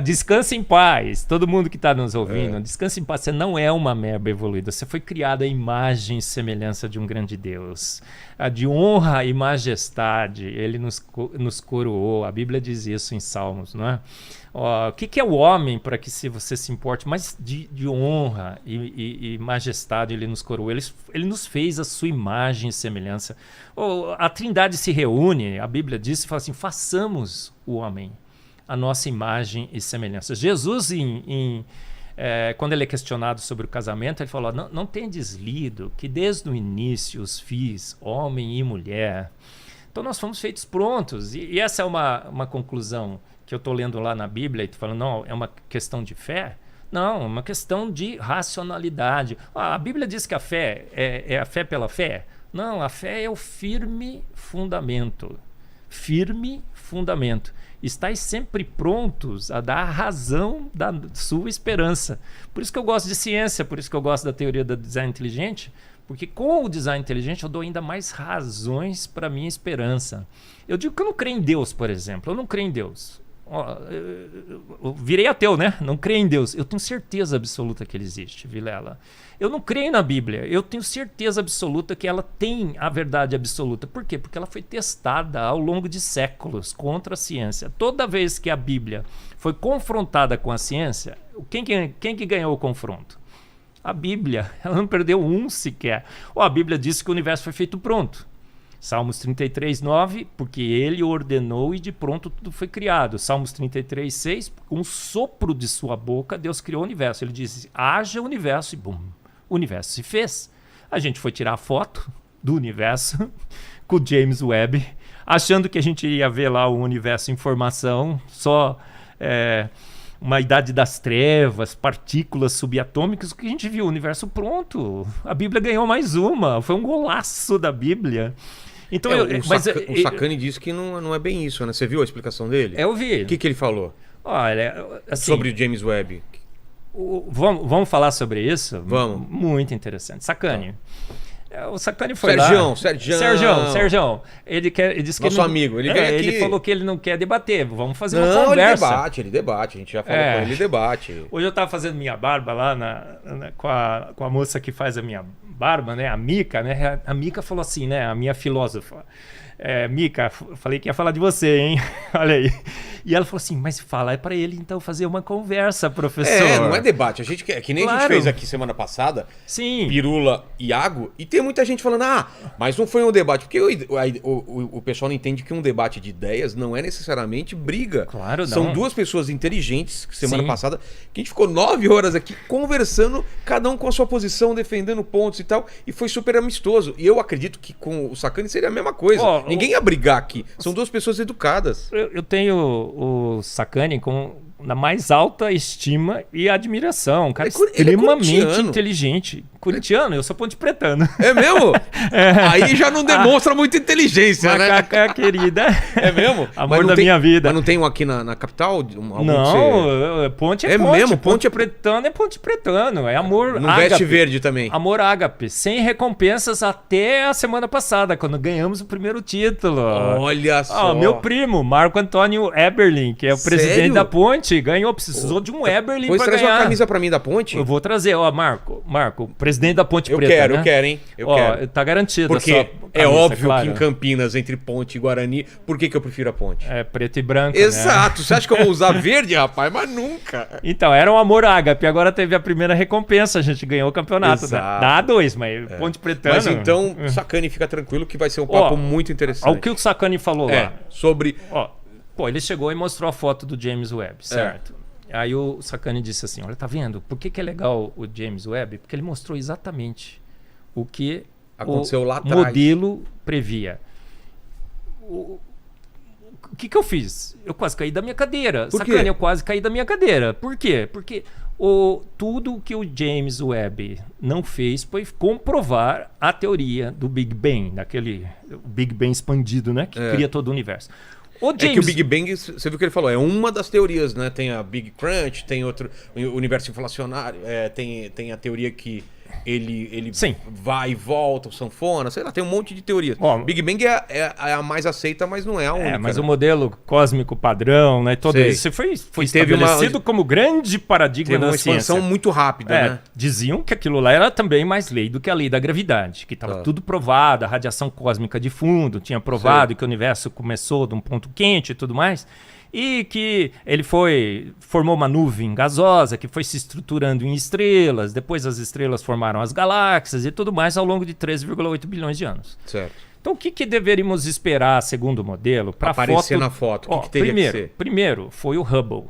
Descanse em paz. Todo mundo que está nos ouvindo, descanse em paz. Você não é uma meba evoluída. Você foi criado à imagem e semelhança de um grande Deus. De honra e majestade. Ele nos coroou. A Bíblia diz isso em Salmos, não é? O que é o homem para que você se importe? Mas de honra e majestade ele nos coroou. Ele nos fez a sua imagem e semelhança. A Trindade se reúne, a Bíblia diz e fala assim, façamos o homem a nossa imagem e semelhança. Jesus, quando ele é questionado sobre o casamento, ele falou, não tendes lido que desde o início os fiz, homem e mulher. Então nós fomos feitos prontos. E essa é uma conclusão que eu estou lendo lá na Bíblia e estou falando, não, é uma questão de fé? Não, é uma questão de racionalidade. A Bíblia diz que a fé é a fé pela fé? Não, a fé é o firme fundamento. Firme fundamento. Estais sempre prontos a dar a razão da sua esperança. Por isso que eu gosto de ciência, por isso que eu gosto da teoria do design inteligente, porque com o design inteligente eu dou ainda mais razões para a minha esperança. Eu digo que eu não creio em Deus, por exemplo. Eu não creio em Deus. Eu virei ateu, né? Não creio em Deus. Eu tenho certeza absoluta que ele existe, Vilela. Eu não creio na Bíblia. Eu tenho certeza absoluta que ela tem a verdade absoluta. Por quê? Porque ela foi testada ao longo de séculos contra a ciência. Toda vez que a Bíblia foi confrontada com a ciência, quem que ganhou o confronto? A Bíblia. Ela não perdeu um sequer. A Bíblia disse que o universo foi feito pronto. Salmos 33, 9, porque ele ordenou e de pronto tudo foi criado. Salmos 33, 6, com o sopro de sua boca, Deus criou o universo. Ele disse, haja universo e bum, o universo se fez. A gente foi tirar a foto do universo com o James Webb, achando que a gente iria ver lá o universo em formação, só uma idade das trevas, partículas subatômicas. O que a gente viu? O universo pronto. A Bíblia ganhou mais uma. Foi um golaço da Bíblia. Então, o Sacani disse que não é bem isso, né? Você viu a explicação dele? Eu vi. O que ele falou? Olha, assim, sobre o James Webb. Vamos falar sobre isso? Vamos. Muito interessante. Sacani. O Sacani foi Sergião. Ele disse que nosso amigo. Ele vem aqui. Ele falou que ele não quer debater. Vamos fazer uma conversa. Ele debate. A gente já falou com ele, ele debate. Hoje eu estava fazendo minha barba lá com a moça que faz a minha barba, né? A Mica, né? A Mica falou assim, né? A minha filósofa. Mica, falei que ia falar de você, hein? Olha aí. E ela falou assim, mas fala para ele então fazer uma conversa, professor. Não é debate. A gente que nem a gente fez aqui semana passada. Sim. Pirula e Iago. E tem muita gente falando, mas não foi um debate. Porque o pessoal não entende que um debate de ideias não é necessariamente briga. Claro, não. São duas pessoas inteligentes, semana passada, que a gente ficou 9 horas aqui conversando, cada um com a sua posição, defendendo pontos e tal. E foi super amistoso. E eu acredito que com o Sacani seria a mesma coisa. Ninguém ia brigar aqui. São duas pessoas educadas. Eu tenho o Sacani na mais alta estima e admiração. Um cara extremamente inteligente. Corintiano, eu sou ponte-pretano. É mesmo? Aí já não demonstra muita inteligência, né? Macaca querida. É mesmo? Amor da minha vida. Mas não tem um aqui na capital? Não, ponte é ponte. Mesmo? Ponte-pretano é ponte-pretano. É amor não ágape. Veste verde também. Amor ágape. Sem recompensas até a semana passada, quando ganhamos o primeiro título. Olha só. Meu primo, Marco Antônio Eberlin, que é o presidente da Ponte, ganhou. Precisou de um Eberlin pra ganhar. Traz uma camisa pra mim da Ponte? Eu vou trazer. Marco, presidente da Ponte Preta, Eu quero, hein? Eu quero. Tá garantido. Porque é óbvio que em Campinas, entre Ponte e Guarani, por que eu prefiro a Ponte? É preto e branco, Exato. Né? Você acha que eu vou usar verde, rapaz? Mas nunca. Então, era um amor ágape. Agora teve a primeira recompensa. A gente ganhou o campeonato. Da A2, mas Ponte Pretana... Mas então, Sacani, fica tranquilo que vai ser um papo muito interessante. O que o Sacani falou lá? Sobre... ele chegou e mostrou a foto do James Webb, certo? Aí o Sacani disse assim, olha, tá vendo? Por que é legal o James Webb? Porque ele mostrou exatamente o que aconteceu lá atrás. Modelo previa. O que eu fiz? Eu quase caí da minha cadeira. Sacani, eu quase caí da minha cadeira. Por quê? Porque tudo que o James Webb não fez foi comprovar a teoria do Big Bang, daquele Big Bang expandido, né? Que cria todo o universo. Que o Big Bang, você viu o que ele falou, é uma das teorias, né? Tem a Big Crunch, tem outro, o universo inflacionário, tem a teoria que ele Sim. vai e volta, o sanfona, sei lá, tem um monte de teorias. Big Bang é a mais aceita, mas não é a única. Mas né? o modelo cósmico padrão, né? Todo isso foi estabelecido como grande paradigma da ciência. Teve uma expansão muito rápida, né? Diziam que aquilo lá era também mais lei do que a lei da gravidade, que estava tudo provado, a radiação cósmica de fundo tinha provado que o universo começou de um ponto quente e tudo mais. E que ele formou uma nuvem gasosa que foi se estruturando em estrelas, depois as estrelas formaram as galáxias e tudo mais ao longo de 13,8 bilhões de anos. Certo. Então o que deveríamos esperar, segundo o modelo, para aparecer na foto? O que teria que ser? Primeiro foi o Hubble,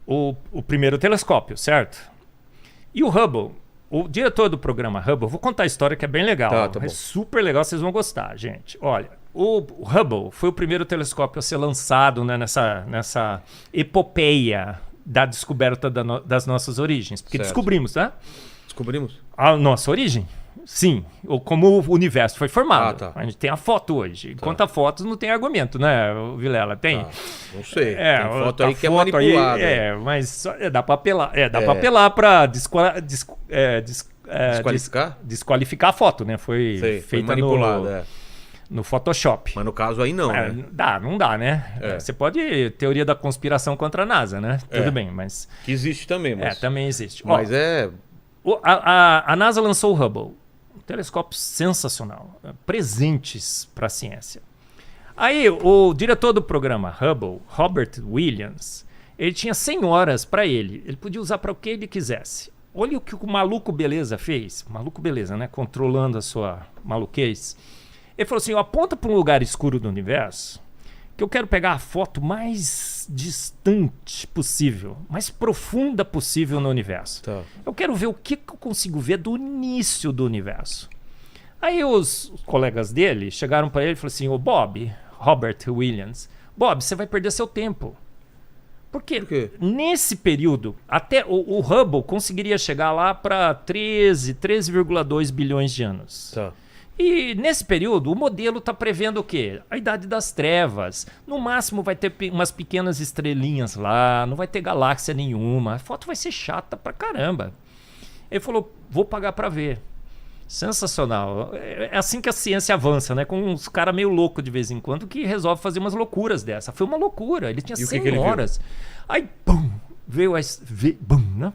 o primeiro telescópio, certo? E o Hubble, o diretor do programa Hubble, vou contar a história que é bem legal, bom. super legal, vocês vão gostar, gente. Olha, o Hubble foi o primeiro telescópio a ser lançado, né, nessa epopeia da descoberta das nossas origens. Porque descobrimos, né? Descobrimos? A nossa origem. Sim, ou como o universo foi formado. A gente tem a foto hoje. Enquanto a foto não tem argumento, né, Vilela? Tem? Não sei. Tem foto aí que é manipulada. Mas dá para apelar. Dá para apelar para desqualificar a foto, né? Foi feita manipulada. No Photoshop. Mas no caso aí não, né? Não dá, né? Você pode... Teoria da conspiração contra a NASA, né? Tudo bem, mas... Que existe também, mas... também existe. Mas a NASA lançou o Hubble. Um telescópio sensacional. Presentes para a ciência. Aí, o diretor do programa Hubble, Robert Williams, ele tinha 100 horas para ele. Ele podia usar para o que ele quisesse. Olha o que o maluco beleza fez. Maluco beleza, né? Controlando a sua maluquez. Ele falou assim, aponta para um lugar escuro do universo que eu quero pegar a foto mais distante possível, mais profunda possível no universo. Eu quero ver o que eu consigo ver do início do universo. Aí os colegas dele chegaram para ele e falaram assim, Robert Williams, Bob, você vai perder seu tempo. Por quê? Nesse período, até o Hubble conseguiria chegar lá para 13,2 bilhões de anos. E nesse período, o modelo está prevendo o quê? A idade das trevas. No máximo vai ter umas pequenas estrelinhas lá, não vai ter galáxia nenhuma. A foto vai ser chata pra caramba. Ele falou, vou pagar para ver. Sensacional. É assim que a ciência avança, né? Com uns caras meio loucos de vez em quando que resolve fazer umas loucuras dessa. Foi uma loucura. Ele tinha 100 horas. Aí, pum, veio né?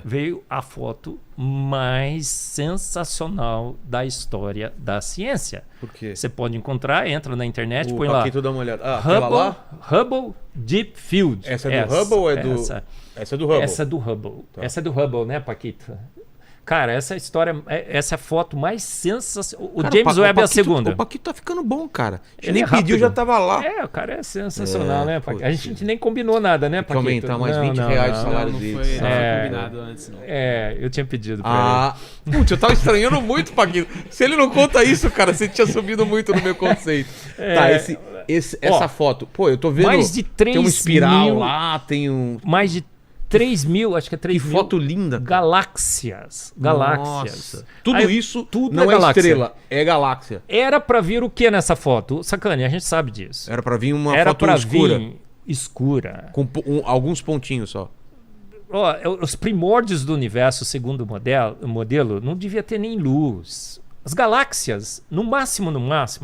Veio a foto mais sensacional da história da ciência. Por quê? Você pode encontrar, entra na internet, põe lá. Paquito, dá uma olhada. Hubble Deep Field. Essa é do Hubble ou é do... Essa é do Hubble. Essa é do Hubble. Essa é do Hubble, né, Paquito? Cara, essa história, essa é a foto mais sensacional. O James Webb é a segunda. O Paquito tá ficando bom, cara. A gente nem pediu, já tava lá. O cara é sensacional, né, Paquito? A gente nem combinou nada, né, Paquito? Aumentar mais 20 reais o salário dele. Não foi combinado antes, não. Eu tinha pedido pra ele. Putz, eu tava estranhando muito, Paquito. Se ele não conta isso, cara, você tinha subido muito no meu conceito. Essa foto. Pô, eu tô vendo... Mais de 3 tem uma espiral lá, tem um... Mais de 3 mil, acho que é 3 mil. Que foto linda. Galáxias. Nossa. Tudo isso não é estrela, é galáxia. Era pra vir o que nessa foto? Sacane, a gente sabe disso. Era pra vir uma foto escura. Escura. Com alguns pontinhos só. Os primórdios do universo, segundo o modelo, não devia ter nem luz. As galáxias, no máximo,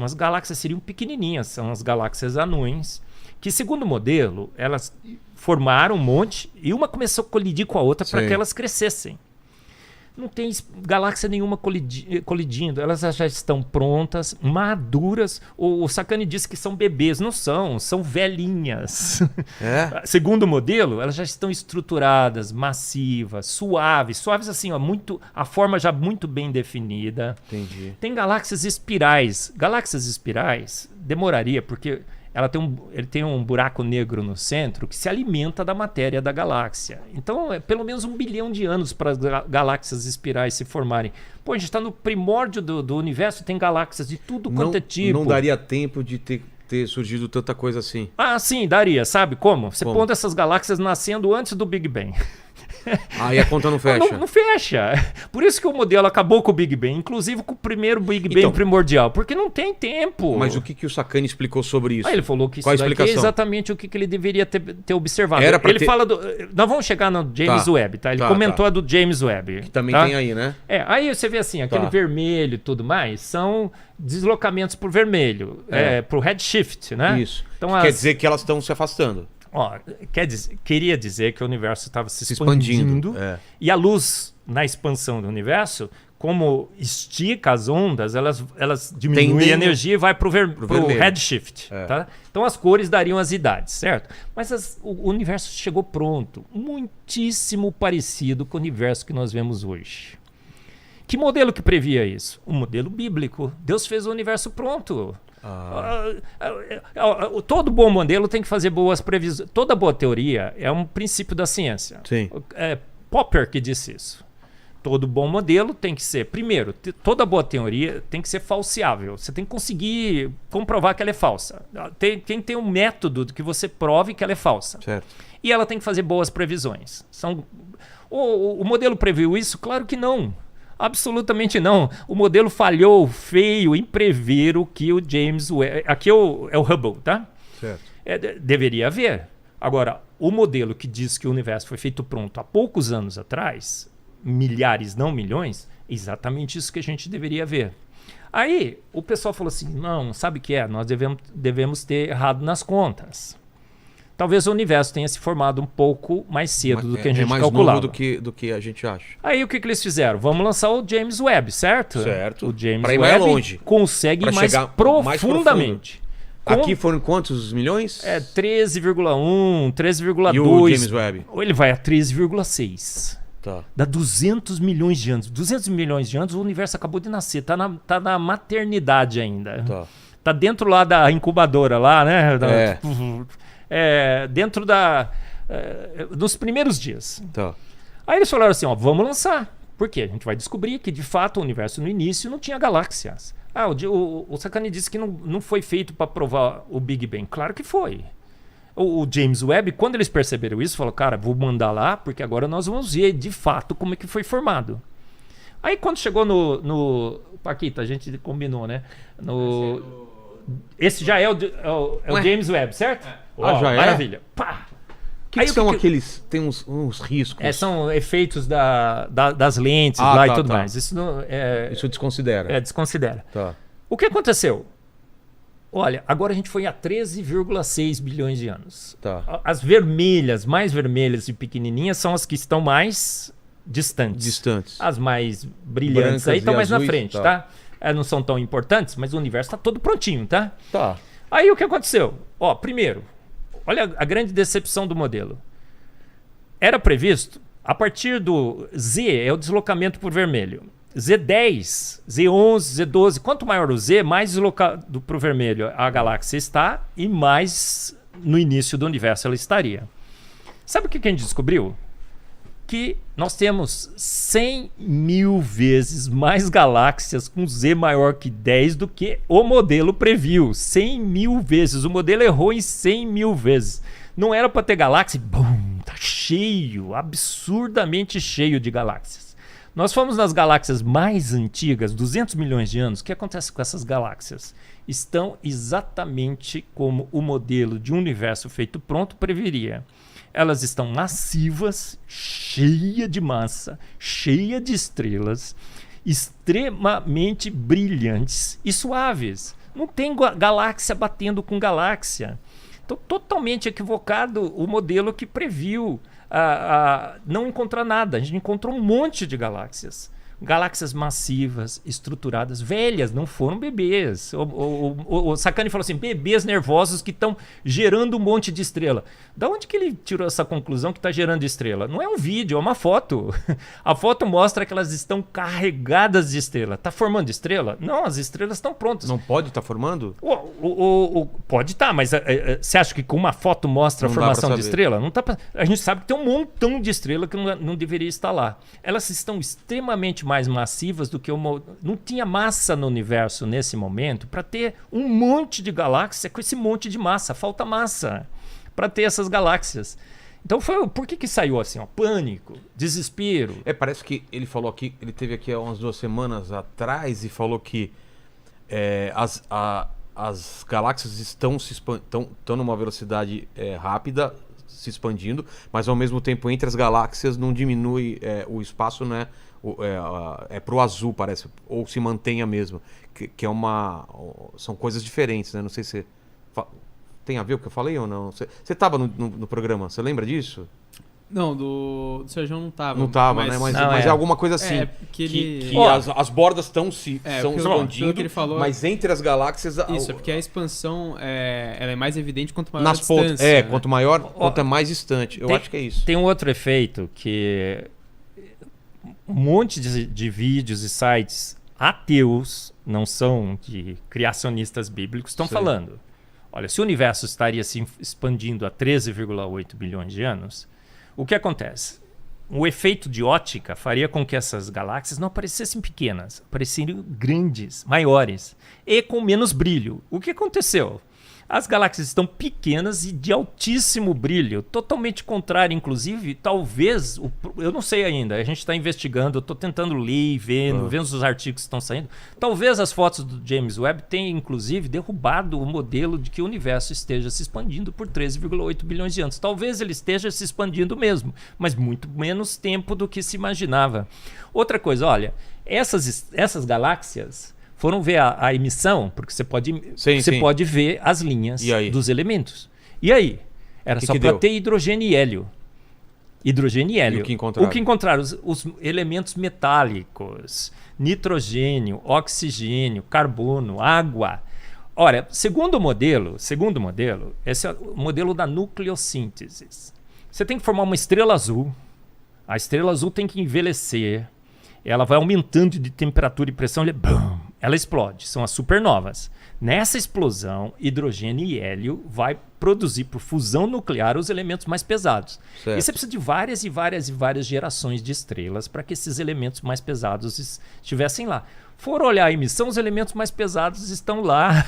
as galáxias seriam pequenininhas. São as galáxias anões, que segundo o modelo, elas... formaram um monte e uma começou a colidir com a outra para que elas crescessem. Não tem galáxia nenhuma colidindo. Elas já estão prontas, maduras. O Sacani disse que são bebês. Não são velhinhas. Segundo o modelo, elas já estão estruturadas, massivas, suaves. Suaves assim, a forma já muito bem definida. Entendi. Tem galáxias espirais. Galáxias espirais demoraria, porque... ele tem um buraco negro no centro que se alimenta da matéria da galáxia. Então, é pelo menos 1 bilhão de anos para as galáxias espirais se formarem. Pô, a gente está no primórdio do universo, tem galáxias de tudo quanto é tipo. Não daria tempo de ter surgido tanta coisa assim. Sim, daria. Sabe como? Você pondo essas galáxias nascendo antes do Big Bang. Aí a conta não fecha. Não fecha. Por isso que o modelo acabou com o Big Bang, inclusive com o primeiro Big Bang primordial, porque não tem tempo. Mas o que o Saccani explicou sobre isso? Ele falou que isso daqui é exatamente o que ele deveria ter observado. Ele fala do... Nós vamos chegar no James Webb, tá? Ele comentou a do James Webb. Que também tem aí, né? Aí você vê assim, aquele vermelho e tudo mais, são deslocamentos por vermelho, pro redshift, né? Isso. Então, quer dizer que elas estão se afastando. Queria dizer que o universo estava se expandindo. E a luz, na expansão do universo, como estica as ondas, elas diminuem a energia e vai pro redshift. Tá? Então as cores dariam as idades, certo? Mas o universo chegou pronto, muitíssimo parecido com o universo que nós vemos hoje. Que modelo que previa isso? Um modelo bíblico. Deus fez o universo pronto. Todo bom modelo tem que fazer boas previsões. Toda boa teoria é um princípio da ciência. Sim. Popper que disse isso. Todo bom modelo tem que ser, primeiro, toda boa teoria tem que ser falseável. Você tem que conseguir comprovar que ela é falsa. Tem que ter um método que você prove que ela é falsa. Certo. E ela tem que fazer boas previsões. O modelo previu isso? Claro que não. Absolutamente não. O modelo falhou feio em prever o que o James Webb... Aqui é o Hubble, tá? Certo. Deveria haver. Agora, o modelo que diz que o universo foi feito pronto há poucos anos atrás, milhares, não milhões, é exatamente isso que a gente deveria ver. Aí, o pessoal falou assim, não, sabe o que é? Nós devemos ter errado nas contas. Talvez o universo tenha se formado um pouco mais cedo do que a gente calculava. É mais novo do que a gente acha. Aí o que eles fizeram? Vamos lançar o James Webb, certo? Certo. O James Webb mais longe. Consegue ir mais profundamente. Aqui foram quantos milhões? 13,1, 13,2. E o James Webb? Ele vai a 13,6. Tá. Dá 200 milhões de anos. 200 milhões de anos, o universo acabou de nascer. Tá na maternidade ainda. Tá dentro lá da incubadora, lá, né? Dentro dos primeiros dias. Aí eles falaram assim, vamos lançar. Por quê? A gente vai descobrir que, de fato, o universo no início não tinha galáxias. O Saccani disse que não foi feito para provar o Big Bang. Claro que foi. O James Webb, quando eles perceberam isso, falou, cara, vou mandar lá, porque agora nós vamos ver, de fato, como é que foi formado. Aí, quando chegou no Paquita, a gente combinou, né? Esse já é o James Webb, certo? Já é? Maravilha. Pá! Que são aqueles... Tem uns riscos. São efeitos das lentes lá e tudo mais. Isso desconsidera. Desconsidera. Tá. O que aconteceu? Olha, agora a gente foi a 13,6 bilhões de anos. Tá. As vermelhas, mais vermelhas e pequenininhas, são as que estão mais distantes. As mais brilhantes brancas aí estão mais azuis, na frente, tá? Elas não são tão importantes, mas o universo está todo prontinho, tá? Tá. Aí o que aconteceu? Primeiro, olha a grande decepção do modelo. Era previsto, a partir do Z, é o deslocamento por vermelho. Z10, Z11, Z12, quanto maior o Z, mais deslocado para o vermelho a galáxia está e mais no início do universo ela estaria. Sabe o que a gente descobriu? Que nós temos 100 mil vezes mais galáxias com Z maior que 10 do que o modelo previu. 100 mil vezes. O modelo errou em 100 mil vezes. Não era para ter galáxia. Bum, tá cheio, absurdamente cheio de galáxias. Nós fomos nas galáxias mais antigas, 200 milhões de anos. O que acontece com essas galáxias? Estão exatamente como o modelo de um universo feito pronto preveria. Elas estão massivas, cheias de massa, cheias de estrelas, extremamente brilhantes e suaves. Não tem galáxia batendo com galáxia. Então, totalmente equivocado o modelo que previu não encontrar nada. A gente encontrou um monte de galáxias. Galáxias massivas, estruturadas, velhas, não foram bebês. O Saccani falou assim, bebês nervosos que estão gerando um monte de estrela. Da onde que ele tirou essa conclusão que está gerando estrela? Não é um vídeo, é uma foto. A foto mostra que elas estão carregadas de estrela. Está formando estrela? Não, as estrelas estão prontas. Não pode estar formando? Pode estar, mas você acha que com uma foto mostra a formação de estrela? Não tá a gente sabe que tem um montão de estrela que não deveria estar lá. Elas estão extremamente mais massivas do que não tinha massa no universo nesse momento para ter um monte de galáxias com esse monte de massa. Falta massa para ter essas galáxias. Então por que saiu assim? Ó? Pânico, desespero. Parece que ele falou aqui, ele teve aqui há umas 2 semanas atrás e falou que as galáxias estão numa velocidade rápida, se expandindo, mas ao mesmo tempo entre as galáxias não diminui o espaço, né? Pro azul, parece, ou se mantém a mesma, que são coisas diferentes, né? Não sei se tem a ver o que eu falei ou não. Você estava no programa, você lembra disso? Não, do Sérgio não estava. Não estava, né? Mas é alguma coisa assim. Que as bordas estão expandindo, que ele falou, mas entre as galáxias... Isso, porque a expansão ela é mais evidente quanto maior a distância. Pontas, né? Quanto maior, quanto é mais distante. Eu acho que é isso. Tem um outro efeito que... Um monte de vídeos e sites ateus, não são de criacionistas bíblicos, estão falando. Olha, se o universo estaria se expandindo a 13,8 bilhões de anos, o que acontece? O efeito de ótica faria com que essas galáxias não aparecessem pequenas, aparecessem grandes, maiores e com menos brilho. O que aconteceu? As galáxias estão pequenas e de altíssimo brilho, totalmente contrário, inclusive, talvez, eu não sei ainda, a gente está investigando, eu estou tentando ler e vendo os artigos que estão saindo. Talvez as fotos do James Webb tenham, inclusive, derrubado o modelo de que o universo esteja se expandindo por 13,8 bilhões de anos. Talvez ele esteja se expandindo mesmo, mas muito menos tempo do que se imaginava. Outra coisa, olha, essas galáxias... foram ver a emissão, porque você pode ver as linhas dos elementos. E aí? Era só para ter hidrogênio e hélio. Hidrogênio e hélio. E o que encontraram? Os elementos metálicos, nitrogênio, oxigênio, carbono, água. Ora, segundo o modelo, esse é o modelo da nucleossíntese. Você tem que formar uma estrela azul. A estrela azul tem que envelhecer. Ela vai aumentando de temperatura e pressão. Ela explode. São as supernovas. Nessa explosão, hidrogênio e hélio vai produzir por fusão nuclear os elementos mais pesados. Certo. E você precisa de várias e várias e várias gerações de estrelas para que esses elementos mais pesados estivessem lá. For olhar a emissão, os elementos mais pesados estão lá.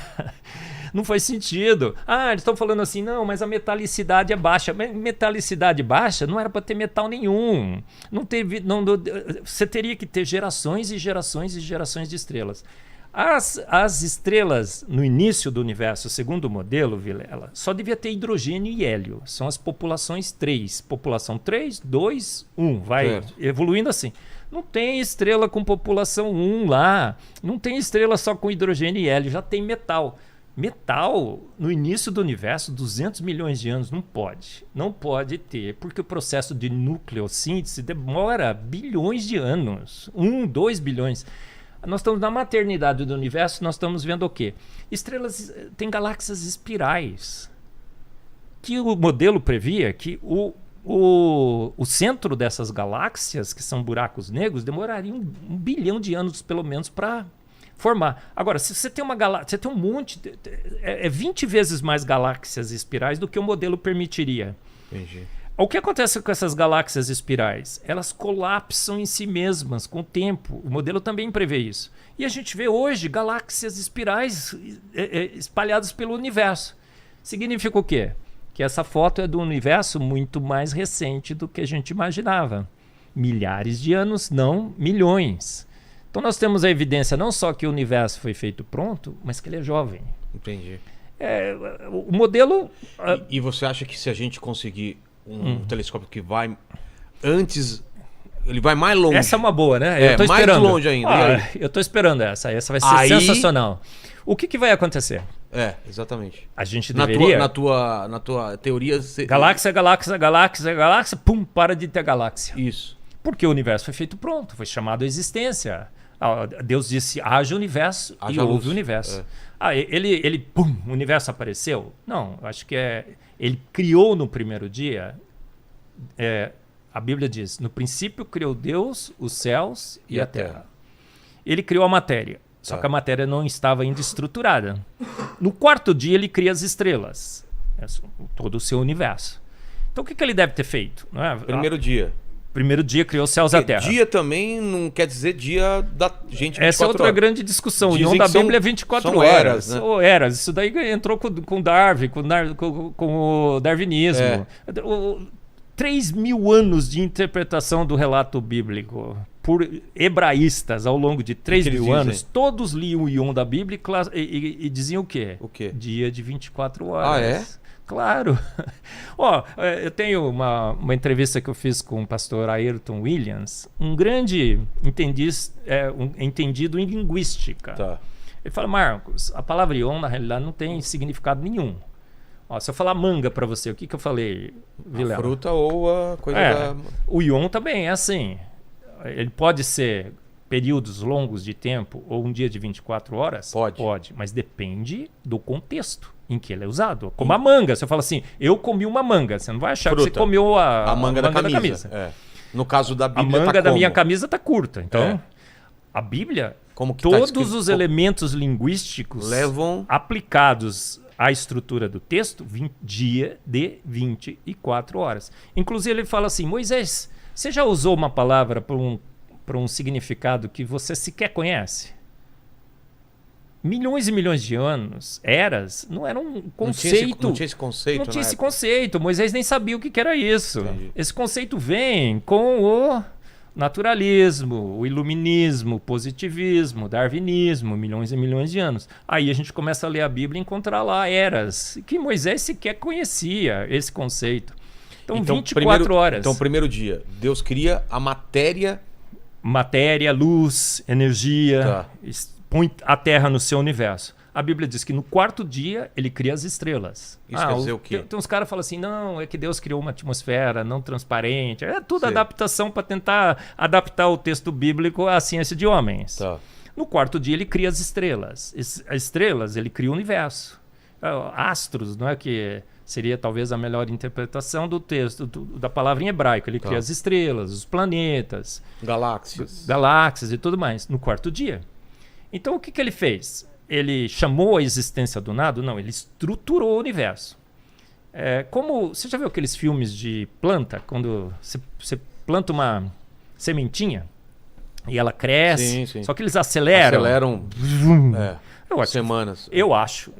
Não faz sentido. Eles estão falando assim, não, mas a metalicidade é baixa. Metalicidade baixa não era para ter metal nenhum. Você teria que ter gerações e gerações e gerações de estrelas. As estrelas no início do universo, segundo o modelo, Vilela, só devia ter hidrogênio e hélio. São as populações 3. População 3, 2, 1. Vai evoluindo assim. Não tem estrela com população 1 lá. Não tem estrela só com hidrogênio e hélio. Já tem metal. Metal, no início do universo, 200 milhões de anos, não pode. Não pode ter, porque o processo de nucleossíntese demora bilhões de anos. 2 bilhões. Nós estamos na maternidade do universo, nós estamos vendo o quê? Estrelas, tem galáxias espirais. Que o modelo previa que o centro dessas galáxias, que são buracos negros, demoraria 1 bilhão de anos, pelo menos, para formar. Agora, se você tem uma galáxia, você tem um monte, 20 vezes mais galáxias espirais do que o modelo permitiria. Entendi. O que acontece com essas galáxias espirais? Elas colapsam em si mesmas com o tempo. O modelo também prevê isso. E a gente vê hoje galáxias espirais espalhadas pelo universo. Significa o quê? Que essa foto é do universo muito mais recente do que a gente imaginava. Milhares de anos, não milhões. Então nós temos a evidência não só que o universo foi feito pronto, mas que ele é jovem. Entendi. O modelo... E você acha que se a gente conseguir um telescópio que vai antes... Ele vai mais longe. Essa é uma boa, né? Eu tô mais esperando. longe ainda. Eu tô esperando essa. Essa vai ser sensacional. O que vai acontecer? Exatamente. A gente deveria... Na tua teoria... Galáxia, pum, para de ter galáxia. Isso. Porque o universo foi feito pronto, foi chamado à existência. Deus disse, haja universo, e houve o universo. Pum, o universo apareceu? Não, acho que ele criou no primeiro dia... A Bíblia diz, no princípio criou Deus os céus e a terra. Ele criou a matéria, só que a matéria não estava ainda estruturada. No quarto dia ele cria as estrelas, todo o seu universo. Então o que ele deve ter feito? Não é? Primeiro dia criou os céus e a terra. Dia também não quer dizer dia da gente 24 Essa é outra horas. Grande discussão. Dizem o União da Bíblia é 24 são horas. Eras, né? Eras. Isso daí entrou com Darwin, com o darwinismo. 3.000 anos de interpretação do relato bíblico por hebraístas ao longo de 3.000 anos, todos liam o Yom da Bíblia e diziam o quê? O quê? Dia de 24 horas. Ah, é? Claro. Eu tenho uma entrevista que eu fiz com o pastor Ayrton Williams, um grande entendido em linguística. Tá. Ele fala, Marcos, a palavra Yom, na realidade, não tem significado nenhum. Se eu falar manga para você, o que eu falei, Vilela? A fruta ou a coisa da... O Yom também é assim. Ele pode ser períodos longos de tempo ou um dia de 24 horas? Pode, mas depende do contexto em que ele é usado. Como a manga. Você fala assim, eu comi uma manga. Você não vai achar que você comeu a manga da camisa. No caso da Bíblia, a manga da minha camisa está curta. Então, a Bíblia, todos os elementos linguísticos aplicados à estrutura do texto, dia de 24 horas. Inclusive, ele fala assim, Moisés, você já usou uma palavra para um significado que você sequer conhece? Milhões e milhões de anos, eras, não era um conceito. Não tinha esse conceito. Não tinha esse conceito. Moisés nem sabia o que era isso. Entendi. Esse conceito vem com o naturalismo, o iluminismo, o positivismo, o darwinismo, milhões e milhões de anos. Aí a gente começa a ler a Bíblia e encontrar lá eras, que Moisés sequer conhecia esse conceito. Então 24 horas. Então, primeiro dia, Deus cria a matéria. Matéria, luz, energia, põe a Terra no seu universo. A Bíblia diz que no quarto dia ele cria as estrelas. Isso quer dizer o quê? Tem uns caras que falam assim, não, é que Deus criou uma atmosfera não transparente. É tudo adaptação para tentar adaptar o texto bíblico à ciência de homens. Tá. No quarto dia ele cria as estrelas. As estrelas, ele cria o universo. Astros, não é que... Seria talvez a melhor interpretação do texto, da palavra em hebraico. Ele cria as estrelas, os planetas, galáxias e tudo mais, no quarto dia. Então o que ele fez? Ele chamou a existência do nada? Não, ele estruturou o universo. Como você já viu aqueles filmes de planta, quando você planta uma sementinha e ela cresce, sim. Só que eles aceleram. Semanas. Eu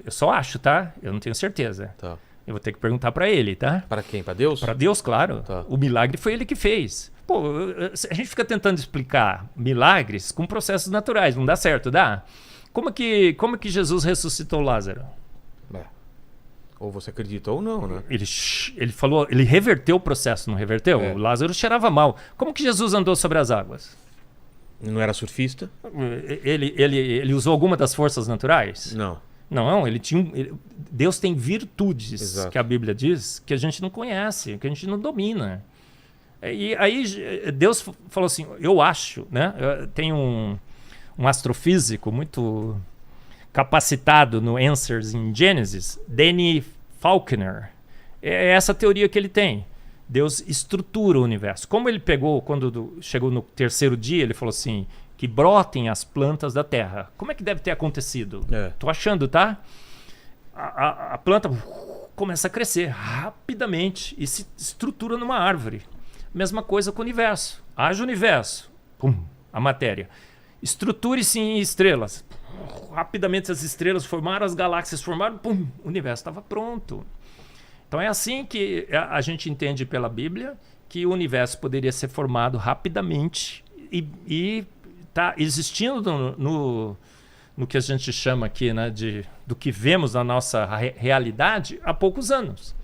só acho, tá? Eu não tenho certeza. Tá. Eu vou ter que perguntar para ele, tá? Para quem? Para Deus? Para Deus, claro. Tá. O milagre foi ele que fez. Pô, a gente fica tentando explicar milagres com processos naturais. Não dá certo, dá? Como que Jesus ressuscitou Lázaro? Ou você acredita ou não, né? Ele falou, ele reverteu o processo, não reverteu? O Lázaro cheirava mal. Como que Jesus andou sobre as águas? Não era surfista? Ele usou alguma das forças naturais? Não. Não, Deus tem virtudes, que a Bíblia diz, que a gente não conhece, que a gente não domina. E aí Deus falou assim, eu acho, né? Tem um astrofísico muito capacitado no Answers in Genesis, Danny Faulkner. É essa teoria que ele tem. Deus estrutura o universo. Como ele pegou, quando chegou no terceiro dia, ele falou assim, que brotem as plantas da terra. Como é que deve ter acontecido? Tô achando, tá? A planta começa a crescer rapidamente e se estrutura numa árvore. Mesma coisa com o universo. Haja o universo. Pum, a matéria. Estruture-se em estrelas. Rapidamente as estrelas formaram, as galáxias formaram, pum, o universo estava pronto. Então é assim que a gente entende pela Bíblia que o universo poderia ser formado rapidamente e está existindo no que a gente chama aqui, né, do que vemos na nossa realidade há poucos anos.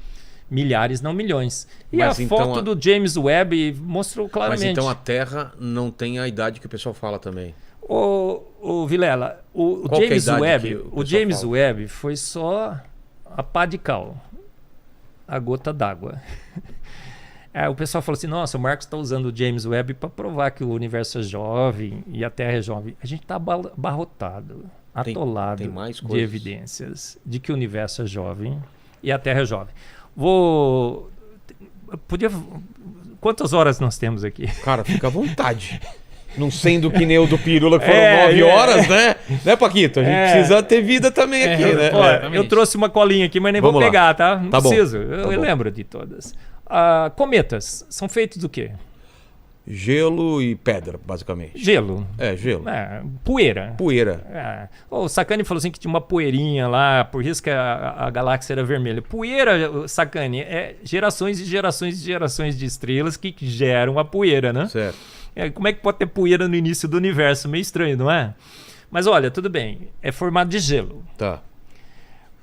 Milhares, não milhões. E mas a então foto do James Webb mostrou claramente. Mas então a Terra não tem a idade que o pessoal fala também. O Vilela, o James Webb foi só a pá de cal, a gota d'água. O pessoal falou assim, nossa, o Marcos está usando o James Webb para provar que o universo é jovem e a Terra é jovem. A gente está abarrotado, atolado de evidências de que o universo é jovem e a Terra é jovem. Quantas horas nós temos aqui? Cara, fica à vontade. Não sendo que nem o do Pirula que foram 9 horas, né? Né, Paquito? A gente precisa ter vida também aqui, né? Eu trouxe uma colinha aqui, mas nem vou pegar, tá? Não preciso. Eu lembro de todas. Cometas são feitos do quê? Gelo e pedra, basicamente. Gelo. Gelo. Poeira. Poeira. O Sacani falou assim que tinha uma poeirinha lá, por isso que a galáxia era vermelha. Poeira, Sacani, é gerações e gerações e gerações de estrelas que geram a poeira, né? Certo. Como é que pode ter poeira no início do universo? Meio estranho, não é? Mas olha, tudo bem. É formado de gelo. Tá.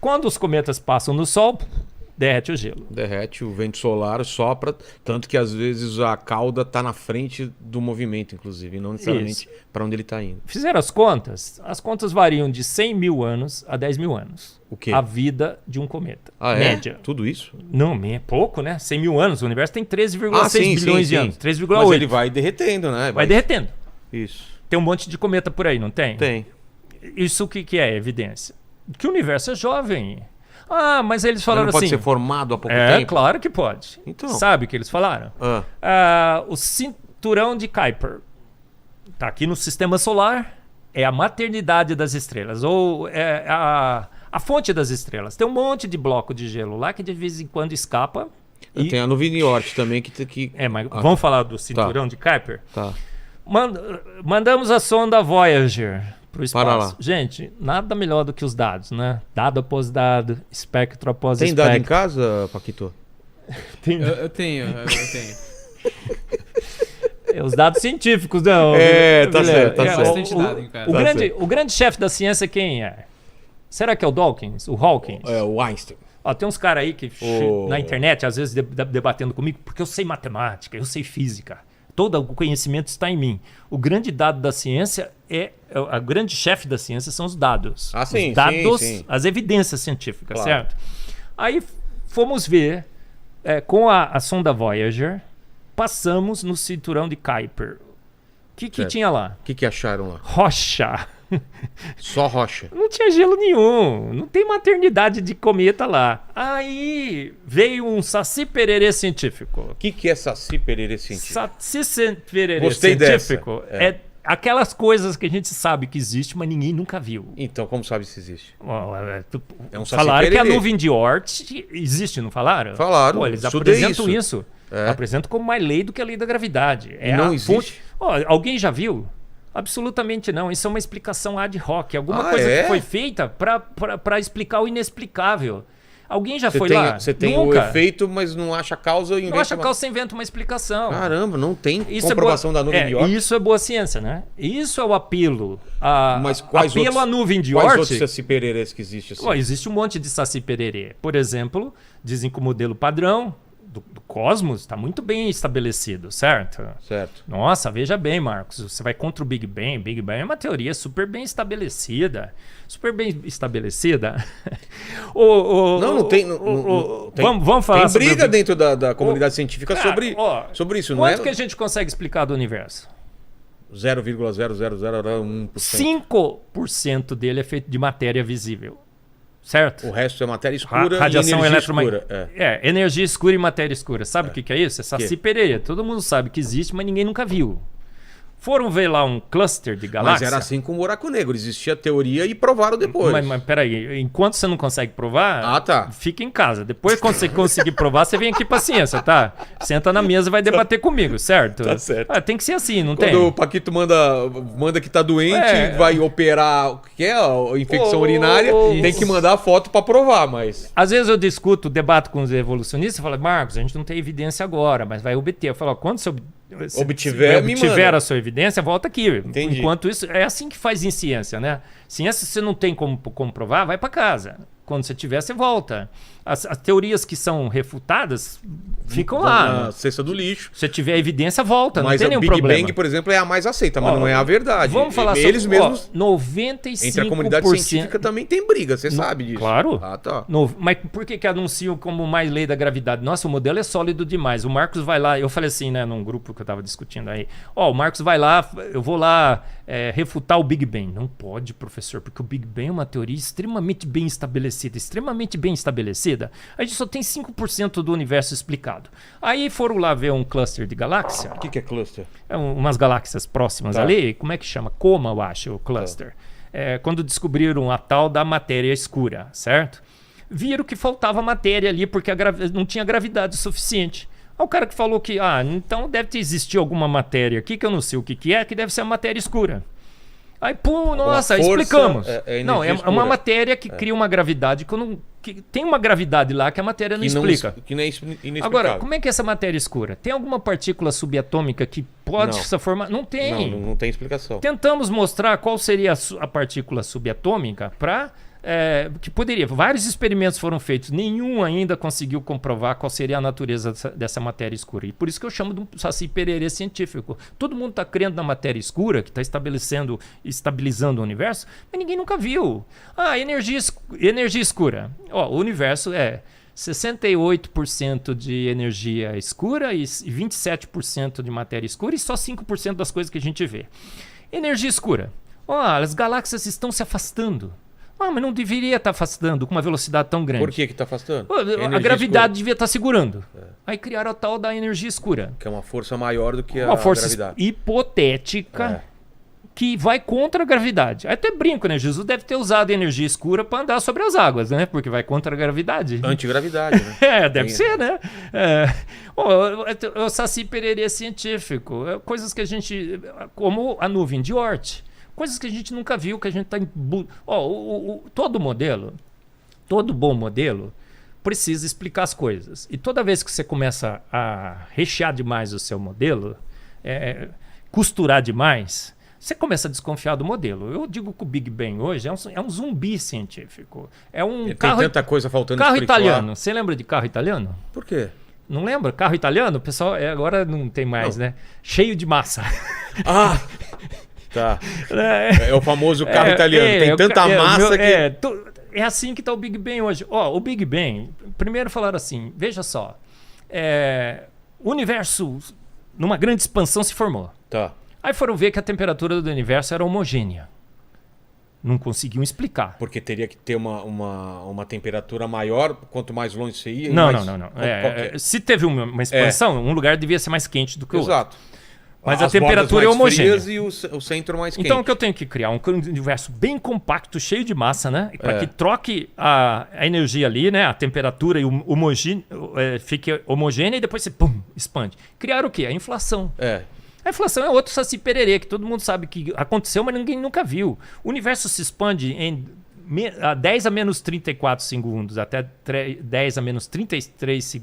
Quando os cometas passam no Sol, derrete o gelo. Derrete, o vento solar sopra, tanto que às vezes a cauda está na frente do movimento, inclusive, e não necessariamente para onde ele está indo. Fizeram as contas? As contas variam de 100 mil anos a 10 mil anos. O quê? A vida de um cometa. Média. Tudo isso? Não, é pouco, né? 100 mil anos. O universo tem 13,6 bilhões de anos. 3,8. Mas ele vai derretendo, né? Vai derretendo. Isso. Tem um monte de cometa por aí, não tem? Tem. Isso que é evidência? Que o universo é jovem. Mas eles falaram não pode assim... ser formado há pouco tempo? Claro que pode. Então. Sabe o que eles falaram? O cinturão de Kuiper está aqui no sistema solar, é a maternidade das estrelas, ou é a fonte das estrelas. Tem um monte de bloco de gelo lá que de vez em quando escapa. Tem a nuvem de Oort também que... mas vamos falar do cinturão de Kuiper? Tá. Mandamos a sonda Voyager para o espaço. Para lá. Gente, nada melhor do que os dados, né? Dado após dado, espectro após espectro. Tem dado em casa, Paquito? Eu tenho. Os dados científicos, não. Tá certo. Bastante dado em casa. O grande chefe da ciência quem é? Será que é o Dawkins? O Hawkins? É o Einstein. Tem uns caras aí que na internet, às vezes, debatendo comigo, porque eu sei matemática, eu sei física. Todo o conhecimento está em mim. O grande dado da ciência a grande chefe da ciência são os dados. Sim, os dados, sim. as evidências científicas, Claro. certo? Aí fomos ver, com a sonda Voyager, passamos no cinturão de Kuiper. O que tinha lá? O que acharam lá? Rocha. Só rocha. Não tinha gelo nenhum. Não tem maternidade de cometa lá. Aí veio um Saci Pererê científico. O que é Saci Pererê científico? Saci Pererê Gostei científico dessa. é aquelas coisas que a gente sabe que existe, mas ninguém nunca viu. Então, como sabe se existe? É um Saci Falaram Pererê. que a nuvem de Oort existe, não falaram? Falaram. Eles Estudei apresentam isso. Apresentam como mais lei do que a lei da gravidade. Não existe? Alguém já viu? Absolutamente não. Isso é uma explicação ad hoc. Alguma coisa que foi feita para explicar o inexplicável. Alguém já foi lá? Você tem Nunca. o efeito, mas não acha causa e inventa. Não acha causa, você inventa uma explicação. Caramba, não tem Isso comprovação da nuvem de Oort. Isso é boa ciência, né? Isso é o apelo. Mas quais apelo outros, à nuvem de quais Oort. outros Saci Pererês que existem assim? Existe um monte de Saci Pererê. Por exemplo, dizem que o modelo padrão do cosmos está muito bem estabelecido, certo? Certo. Nossa, veja bem, Marcos, você vai contra o Big Bang. Big Bang é uma teoria super bem estabelecida. Super bem estabelecida. Não tem. Vamos falar tem briga dentro da comunidade científica sobre isso, não é? Quanto que a gente consegue explicar do universo? 0,0001%. 5% dele é feito de matéria visível. Certo? O resto é matéria escura radiação e energia eletromagnética. escura. Energia escura e matéria escura. Sabe o que é isso? É Saci Pererê. Todo mundo sabe que existe, mas ninguém nunca viu. Foram ver lá um cluster de galáxias. Mas era assim com o buraco negro. Existia a teoria e provaram depois. Mas peraí, enquanto você não consegue provar, fica em casa. Depois, quando você conseguir provar, você vem aqui pra ciência, tá? Senta na mesa e vai debater comigo, certo? Tá certo. Tem que ser assim, não Quando tem? o Paquito manda que tá doente, vai operar o que é a infecção urinária, tem que mandar a foto pra provar, mas... Às vezes eu discuto, debato com os evolucionistas e falo, Marcos, a gente não tem evidência agora, mas vai obter. Eu falo, quando você obtiver a sua evidência, volta aqui. Entendi. Enquanto isso, é assim que faz em ciência, né? Ciência, você não tem como comprovar, vai para casa. Quando você tiver, você volta. As teorias que são refutadas ficam lá. Na cesta do lixo. Se tiver evidência, volta. Mas não tem nenhum problema. Mas o Big Bang, por exemplo, é a mais aceita, mas não é a verdade. Vamos falar sobre... Eles mesmos... 95%... Entre a comunidade científica também tem briga, você sabe disso. Claro. Tá. Mas por que anunciam como mais lei da gravidade? Nossa, o modelo é sólido demais. O Marcos vai lá... Eu falei assim, né, num grupo que eu estava discutindo aí. O Marcos vai lá, eu vou lá refutar o Big Bang. Não pode, professor, porque o Big Bang é uma teoria extremamente bem estabelecida. A gente só tem 5% do universo explicado. Aí foram lá ver um cluster de galáxia. O que é cluster? Umas galáxias próximas ali. Como é que chama? Coma, eu acho, o cluster. Quando descobriram a tal da matéria escura, certo? Viram que faltava matéria ali porque não tinha gravidade suficiente. O cara que falou que, então deve existir alguma matéria aqui que eu não sei o que é, que deve ser a matéria escura. Aí, nossa, explicamos. Não, é uma matéria que cria uma gravidade que tem uma gravidade lá que a matéria não explica. Que nem inexplicável. Agora, como é que é essa matéria escura? Tem alguma partícula subatômica que pode se formar? Não tem. Não tem explicação. Tentamos mostrar qual seria a partícula subatômica para... que poderia. Vários experimentos foram feitos, nenhum ainda conseguiu comprovar qual seria a natureza dessa matéria escura. E por isso que eu chamo de um Saci Pererê científico. Todo mundo está crendo na matéria escura, que está estabilizando o universo, mas ninguém nunca viu. Energia escura. O universo é 68% de energia escura e 27% de matéria escura e só 5% das coisas que a gente vê. Energia escura. As galáxias estão se afastando. Mas não deveria estar afastando com uma velocidade tão grande. Por que está afastando? A gravidade devia estar segurando. Aí criaram a tal da energia escura. Que é uma força maior do que a força gravidade. Hipotética que vai contra a gravidade. Aí até brinco, né? Jesus deve ter usado energia escura para andar sobre as águas, né? Porque vai contra a gravidade. Antigravidade, né? Deve ser, né? O Saci Pererê científico. Coisas que a gente... Como a nuvem de Oort. Coisas que a gente nunca viu, que a gente está... Todo bom modelo precisa explicar as coisas. E toda vez que você começa a rechear demais o seu modelo, costurar demais, você começa a desconfiar do modelo. Eu digo que o Big Bang hoje é um zumbi científico. É um carro... Tem tanta coisa faltando carro italiano. Você lembra de carro italiano? Por quê? Não lembra? Carro italiano? O pessoal agora não tem mais, né? Cheio de massa. Tá. É o famoso carro italiano. Tem tanta massa que... É assim que está o Big Bang hoje. O Big Bang, primeiro falaram assim, veja só, o universo, numa grande expansão, se formou. Tá. Aí foram ver que a temperatura do universo era homogênea. Não conseguiam explicar. Porque teria que ter uma temperatura maior, quanto mais longe você ia. Não. Se teve uma expansão, um lugar devia ser mais quente do que o outro. Exato. Mas a temperatura é homogênea. E o centro mais quente. Então o que eu tenho que criar? Um universo bem compacto, cheio de massa, né? Para que troque a energia ali, né? A temperatura e fique homogênea e depois você expande. Criar o quê? A inflação. A inflação é outro Saci Pererê, que todo mundo sabe que aconteceu, mas ninguém nunca viu. O universo se expande em 10 a menos 34 segundos até 10 a menos 36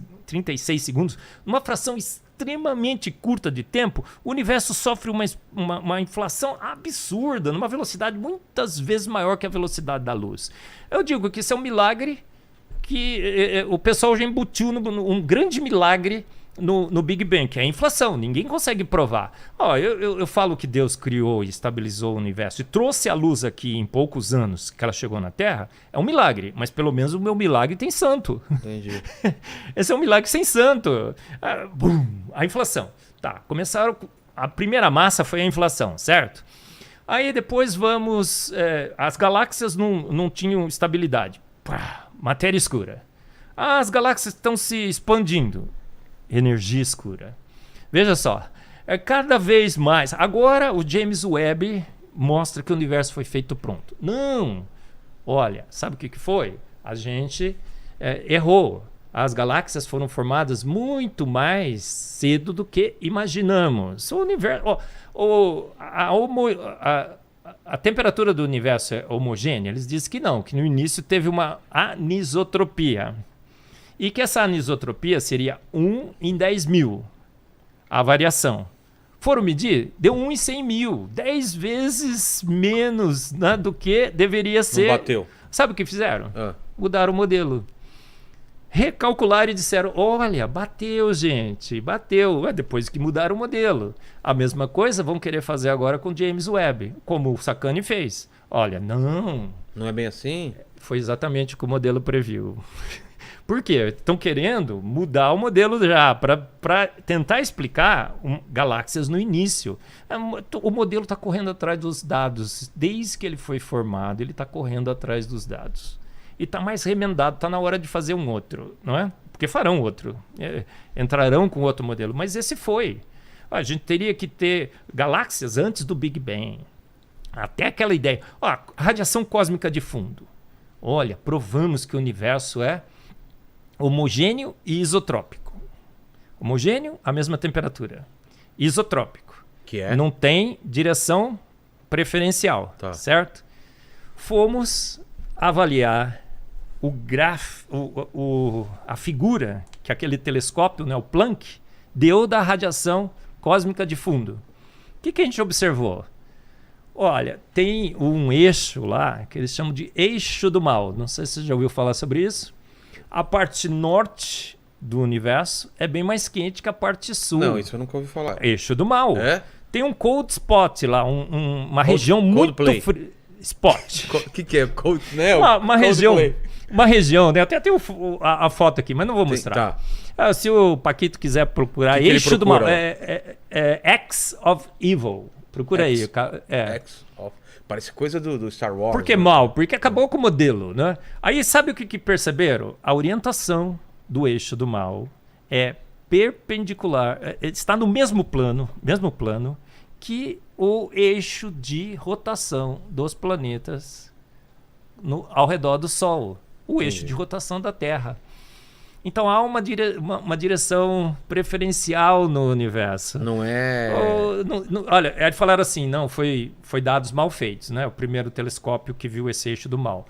segundos, numa fração extremamente curta de tempo, o universo sofre uma inflação absurda, numa velocidade muitas vezes maior que a velocidade da luz. Eu digo que isso é um milagre que o pessoal já embutiu um grande milagre no Big Bang, que é a inflação. Ninguém consegue provar. Eu falo que Deus criou e estabilizou o universo e trouxe a luz aqui em poucos anos que ela chegou na Terra. É um milagre, mas pelo menos o meu milagre tem santo. Entendi. Esse é um milagre sem santo. A inflação. Tá, começaram... A primeira massa foi a inflação, certo? Aí depois vamos... as galáxias não tinham estabilidade. Matéria escura. As galáxias estão se expandindo. Energia escura. Veja só, cada vez mais. Agora o James Webb mostra que o universo foi feito pronto. Não! Olha, sabe o que foi? A gente errou. As galáxias foram formadas muito mais cedo do que imaginamos. O universo, a temperatura do universo é homogênea? Eles dizem que não, que no início teve uma anisotropia. E que essa anisotropia seria 1 em 10 mil, a variação. Foram medir, deu 1 em 100 mil, 10 vezes menos, né, do que deveria ser. Não bateu. Sabe o que fizeram? Mudaram o modelo. Recalcularam e disseram, olha, bateu, gente, bateu. Depois que mudaram o modelo. A mesma coisa vão querer fazer agora com James Webb, como o Sacani fez. Olha, não. Não é bem assim? Foi exatamente o que o modelo previu. Por quê? Estão querendo mudar o modelo já para tentar explicar galáxias no início. O modelo está correndo atrás dos dados. Desde que ele foi formado, ele está correndo atrás dos dados. E está mais remendado, está na hora de fazer um outro, não é? Porque farão outro. Entrarão com outro modelo. Mas esse foi. A gente teria que ter galáxias antes do Big Bang. Até aquela ideia. Radiação cósmica de fundo. Olha, provamos que o universo é homogêneo e isotrópico. Homogêneo, a mesma temperatura. Isotrópico. Que é? Não tem direção preferencial, certo? Fomos avaliar a figura que aquele telescópio, né, o Planck, deu da radiação cósmica de fundo. O que a gente observou? Olha, tem um eixo lá que eles chamam de eixo do mal. Não sei se você já ouviu falar sobre isso. A parte norte do universo é bem mais quente que a parte sul. Não, isso eu nunca ouvi falar. Eixo do mal. É? Tem um cold spot lá, uma região muito fria. Spot. O que é? Cold, né? Uma região, né? Até tem a foto aqui, mas não vou mostrar. Tá. Se o Paquito quiser procurar, eixo do mal. X of Evil. Procura aí. X of... Parece coisa do Star Wars. Por que mal? Porque acabou com o modelo, né? Aí sabe o que perceberam? A orientação do eixo do mal é perpendicular, está no mesmo plano que o eixo de rotação dos planetas ao redor do Sol, o eixo de rotação da Terra. Então há uma direção preferencial no universo. Não é... Olha, eles falaram assim, não, foi dados mal feitos, né? O primeiro telescópio que viu esse eixo do mal.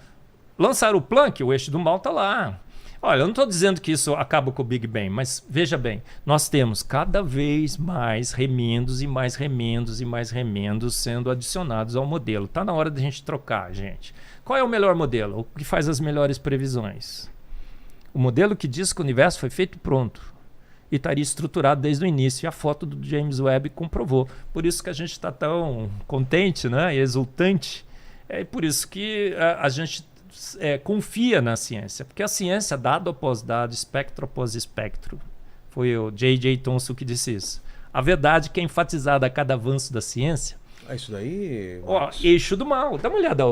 Lançaram o Planck, o eixo do mal está lá. Olha, eu não estou dizendo que isso acaba com o Big Bang, mas veja bem, nós temos cada vez mais remendos e mais remendos e mais remendos sendo adicionados ao modelo. Está na hora de a gente trocar, gente. Qual é o melhor modelo? O que faz as melhores previsões? O modelo que diz que o universo foi feito pronto e estaria estruturado desde o início. E a foto do James Webb comprovou. Por isso que a gente está tão contente, né, e exultante. É por isso que a gente confia na ciência. Porque a ciência, dado após dado, espectro após espectro. Foi o J.J. Thomson que disse isso. A verdade que é enfatizada a cada avanço da ciência. Isso daí... eixo do mal. Dá uma olhada.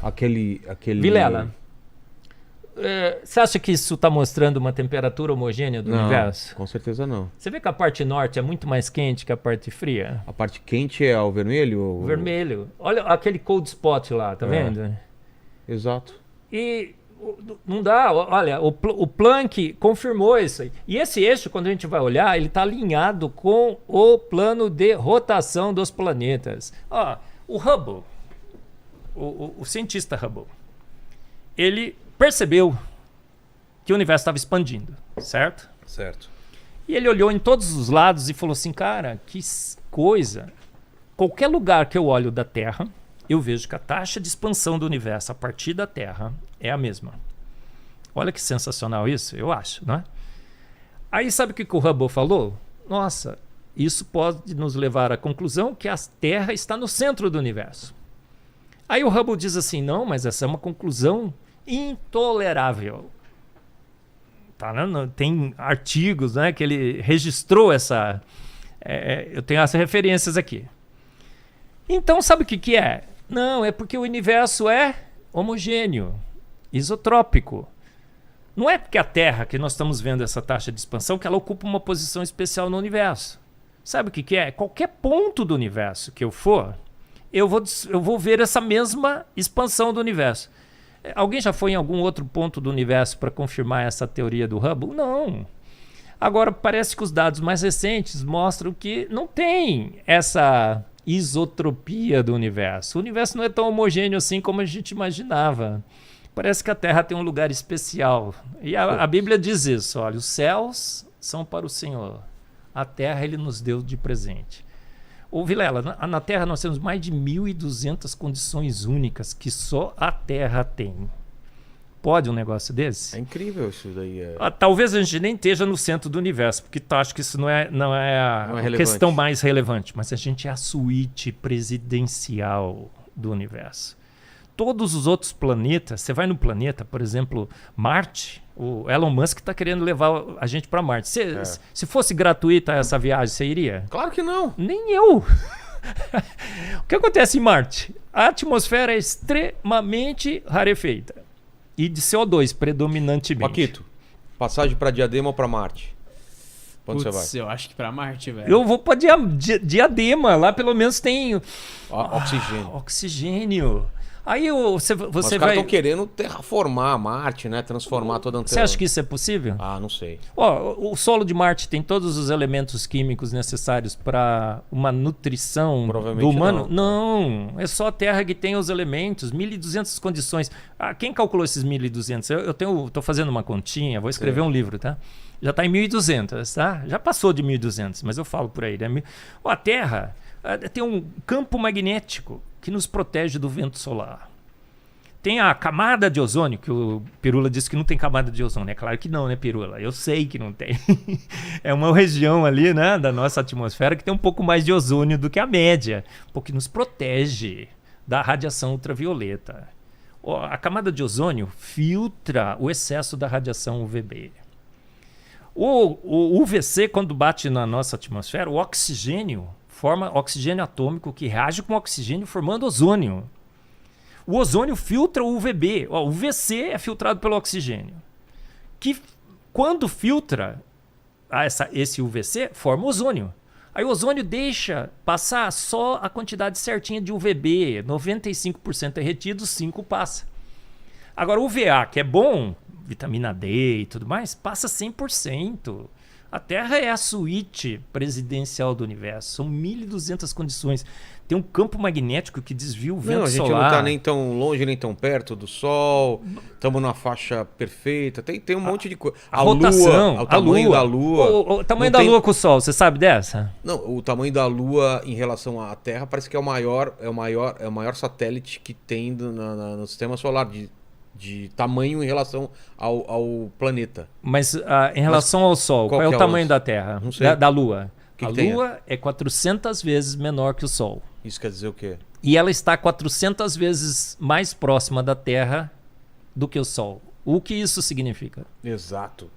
Aquele... Vilela. Você acha que isso está mostrando uma temperatura homogênea do universo? Com certeza não. Você vê que a parte norte é muito mais quente que a parte fria? A parte quente é o vermelho? O vermelho. Olha aquele cold spot lá, tá vendo? Exato. E não dá, olha, o Planck confirmou isso aí. E esse eixo, quando a gente vai olhar, ele está alinhado com o plano de rotação dos planetas. O Hubble, o cientista Hubble, ele percebeu que o universo estava expandindo, certo? Certo. E ele olhou em todos os lados e falou assim, cara, que coisa. Qualquer lugar que eu olho da Terra, eu vejo que a taxa de expansão do universo a partir da Terra é a mesma. Olha que sensacional isso, eu acho, não é? Aí sabe o que o Hubble falou? Nossa, isso pode nos levar à conclusão que a Terra está no centro do universo. Aí o Hubble diz assim, não, mas essa é uma conclusão intolerável. Tá, né? Tem artigos, né, que ele registrou essa... eu tenho essas referências aqui. Então, sabe o que é? Não, é porque o universo é homogêneo, isotrópico. Não é porque a Terra, que nós estamos vendo essa taxa de expansão, que ela ocupa uma posição especial no universo. Sabe o que é? Qualquer ponto do universo que eu for, eu vou ver essa mesma expansão do universo. Alguém já foi em algum outro ponto do universo para confirmar essa teoria do Hubble? Não. Agora, parece que os dados mais recentes mostram que não tem essa isotropia do universo. O universo não é tão homogêneo assim como a gente imaginava. Parece que a Terra tem um lugar especial. E a Bíblia diz isso. Olha, os céus são para o Senhor. A Terra Ele nos deu de presente. Ô Vilela, na Terra nós temos mais de 1.200 condições únicas que só a Terra tem. Pode um negócio desse? É incrível isso daí. Talvez a gente nem esteja no centro do universo, porque tu acha que isso não é a questão mais relevante, mas a gente é a suíte presidencial do universo. Todos os outros planetas, você vai no planeta, por exemplo, Marte, o Elon Musk está querendo levar a gente para Marte. Se fosse gratuita essa viagem, você iria? Claro que não. Nem eu. O que acontece em Marte? A atmosfera é extremamente rarefeita e de CO2 predominantemente. Paquito, passagem para Diadema ou para Marte? Onde você vai? Eu acho que pra Marte, velho. Eu vou pra Diadema, lá pelo menos tem Oxigênio. Oxigênio. Aí você Mas os caras vai... estão querendo terraformar Marte, né? Transformar toda a Você acha que isso é possível? Ah, não sei. O solo de Marte tem todos os elementos químicos necessários para uma nutrição do humano? Não, é só a Terra que tem os elementos, 1.200 condições. Quem calculou esses 1.200? Eu tô fazendo uma continha, vou escrever um livro, tá? Já está em 1.200, tá? Já passou de 1.200, mas eu falo por aí, né? A Terra tem um campo magnético que nos protege do vento solar. Tem a camada de ozônio, que o Pirula disse que não tem camada de ozônio. É claro que não, né, Pirula? Eu sei que não tem. É uma região ali, né, da nossa atmosfera que tem um pouco mais de ozônio do que a média, porque nos protege da radiação ultravioleta. A camada de ozônio filtra o excesso da radiação UVB. O UVC, quando bate na nossa atmosfera, o oxigênio forma oxigênio atômico que reage com oxigênio formando ozônio. O ozônio filtra o UVB. O UVC é filtrado pelo oxigênio. Que quando filtra esse UVC, forma ozônio. Aí o ozônio deixa passar só a quantidade certinha de UVB. 95% é retido, 5% passa. Agora o UVA, que é bom, vitamina D e tudo mais, passa 100%. A Terra é a suíte presidencial do universo. São 1.200 condições. Tem um campo magnético que desvia o vento solar. A gente não está nem tão longe, nem tão perto do Sol. Estamos na faixa perfeita. Tem um monte de coisa. A rotação, Lua, o tamanho da Lua. O tamanho da Lua com o Sol, você sabe dessa? Não, o tamanho da Lua em relação à Terra parece que é o maior satélite que tem no sistema solar de tamanho em relação ao planeta. Mas em relação ao Sol, qual é o tamanho da Terra? Não sei. Da Lua? A Lua é 400 vezes menor que o Sol. Isso quer dizer o quê? E ela está 400 vezes mais próxima da Terra do que o Sol. O que isso significa? Exato.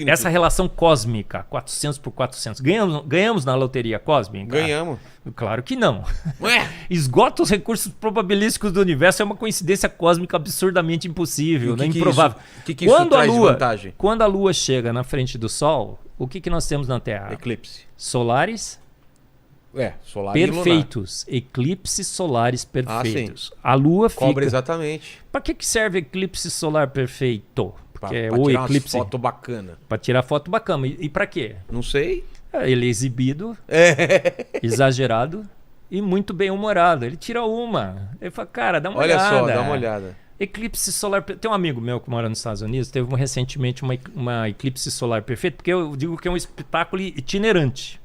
Essa relação cósmica, 400 por 400. Ganhamos na loteria cósmica? Ganhamos. Claro que não. Ué? Esgota os recursos probabilísticos do universo é uma coincidência cósmica absurdamente impossível, né? Improvável. O que isso traz de vantagem? Quando a Lua chega na frente do Sol, o que nós temos na Terra? Eclipse. Solares solar perfeitos. Eclipses solares perfeitos. Sim. A Lua fica... Cobre exatamente. Para que serve eclipse solar perfeito? Porque é o eclipse. Foto bacana. Para tirar foto bacana. E para quê? Não sei. Ele é exibido, exagerado e muito bem-humorado. Ele tira uma. Ele fala, cara, dá uma olhada. Olha só, dá uma olhada. Eclipse solar... Tem um amigo meu que mora nos Estados Unidos, teve recentemente uma eclipse solar perfeita, porque eu digo que é um espetáculo itinerante.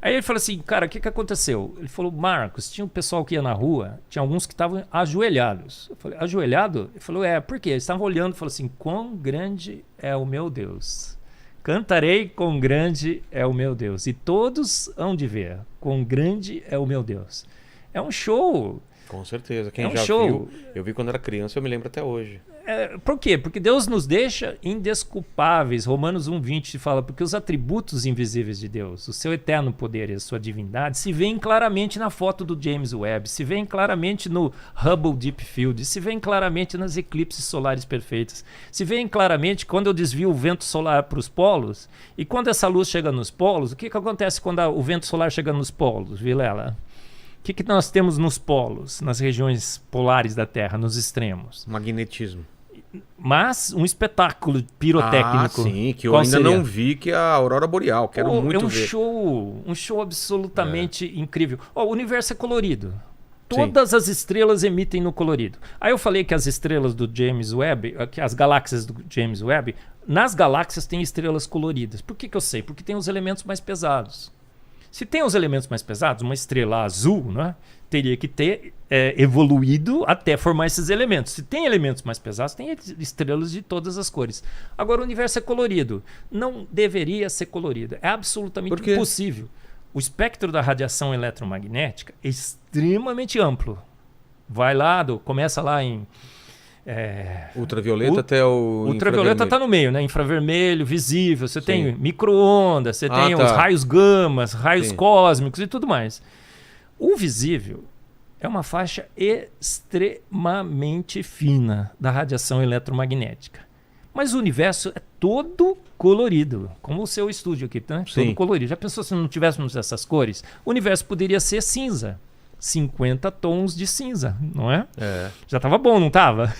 Aí ele falou assim, cara, o que aconteceu? Ele falou, Marcos, tinha um pessoal que ia na rua, tinha alguns que estavam ajoelhados. Eu falei, ajoelhado? Ele falou, por quê? Eles estavam olhando e falaram assim, quão grande é o meu Deus. Cantarei quão grande é o meu Deus. E todos hão de ver quão grande é o meu Deus. É um show. Com certeza. Quem já viu, eu vi quando era criança, eu me lembro até hoje. Por quê? Porque Deus nos deixa indesculpáveis. Romanos 1,20 fala, porque os atributos invisíveis de Deus, o seu eterno poder e a sua divindade, se veem claramente na foto do James Webb, se veem claramente no Hubble Deep Field, se veem claramente nas eclipses solares perfeitas, se veem claramente quando eu desvio o vento solar para os polos, e quando essa luz chega nos polos, o que acontece quando o vento solar chega nos polos, Vilela? O que nós temos nos polos, nas regiões polares da Terra, nos extremos? Magnetismo. Mas um espetáculo pirotécnico. Sim, que eu ainda não vi, que é a Aurora Boreal. Quero muito ver. Um show absolutamente incrível. O universo é colorido. Todas as estrelas emitem no colorido. Aí eu falei que as estrelas do James Webb, que as galáxias do James Webb, nas galáxias tem estrelas coloridas. Por que eu sei? Porque tem os elementos mais pesados. Se tem os elementos mais pesados, uma estrela azul, né, teria que ter evoluído até formar esses elementos. Se tem elementos mais pesados, tem estrelas de todas as cores. Agora, o universo é colorido. Não deveria ser colorido. É absolutamente impossível. O espectro da radiação eletromagnética é extremamente amplo. Vai lá, começa lá em... ultravioleta até o ultravioleta está no meio, né? Infravermelho, visível, você tem micro-ondas, você tem os raios gamas, raios cósmicos e tudo mais. O visível é uma faixa extremamente fina da radiação eletromagnética. Mas o universo é todo colorido, como o seu estúdio aqui, né? Sim. Todo colorido. Já pensou se não tivéssemos essas cores? O universo poderia ser cinza. 50 tons de cinza, não é? Já tava bom, não tava?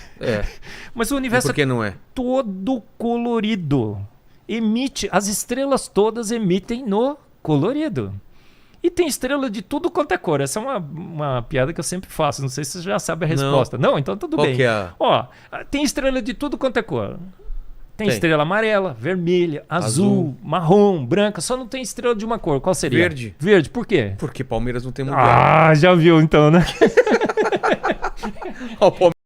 Mas o universo por que não é? todo colorido. As estrelas todas emitem no colorido. E tem estrela de tudo quanto é cor. Essa é uma piada que eu sempre faço. Não sei se você já sabe a resposta. Não, então tudo Qual bem. que é? Ó, tem estrela de tudo quanto é cor. Tem estrela amarela, vermelha, azul, marrom, branca. Só não tem estrela de uma cor. Qual seria? Verde. Verde, por quê? Porque Palmeiras não tem mundial. Ah, já viu então, né? Ó, o